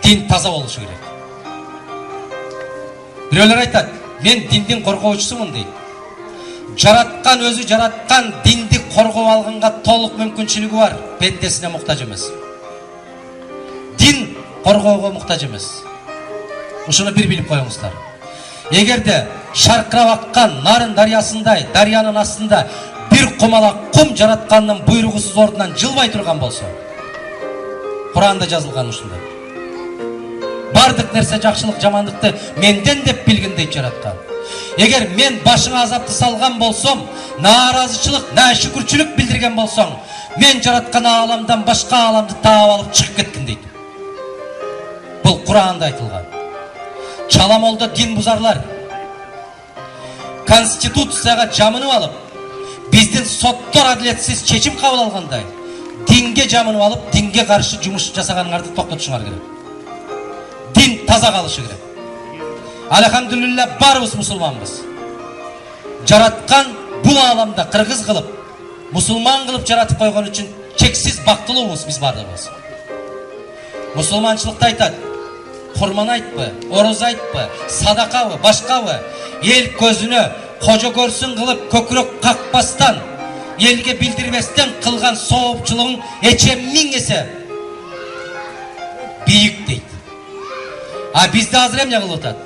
Дин таза болушу керек. Бирөөлөр айтат, мен диндин коргоочусумун дейт. Жараткан өзү жараткан динди коргоп алганга толук мүмкүнчүлүгү бар, пендесине муктаж эмес. Дин коргоого муктаж эмес. Ушуну бир билип коюңуздар. Эгерде шаркырап аккан Нарын дарыясындай дарыянын астында бир кумалак кум жараткандын буйругусуз ордунан жылбай турган болсо, Куранда жазылган ушундай. Бардык нерсе жакшылык жамандыкты менден деп билгин дейт жараткан. Эгер мен башыңа азапты салган болсом, нааразычылык, нашүкүрчүлүк билдирген болсоң, мен жараткан ааламдан башка ааламды таап алып чыгып кеткин дейт. Бул Куранда айтылган. Чаламолдо дин бузарлар конституцияга жамынып алып, биздин соттор адилетсиз чечим кабыл алгандай, динге жамынып алып, динге каршы жумуш жасаганыңарды токтотушуңар керек. Дин таза калышы керек. Алхамдулилля барыбыз мусулманбыз. Жараткан бул ааламда кыргыз кылып, мусулман кылып жаратып койгон үчүн чексиз бактылуубуз биз бардыгыбыз. Мусулманчылыкта айтат: курман айтпы, ороз айтпы, садакабы, башкабы, эл көзүнө кожо көрсүн кылып көкүрөк какпастан, элге билдирбестен кылган соопчулугуң эче 1000 эсе бийик дейт. А бизде азыр эмне кылып атат?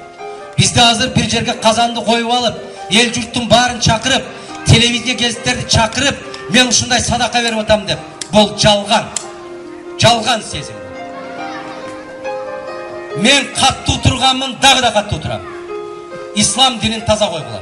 Бизде азыр бир жерге казанды коюп алып, эл журттун баарын чакырып, телевизия гезиттерди чакырып, мен ушундай садака берип атам деп. Бул жалган. Жалган сезим. Мен каттуу турганмын, дагы да каттуу турам. Ислам динин таза койгула.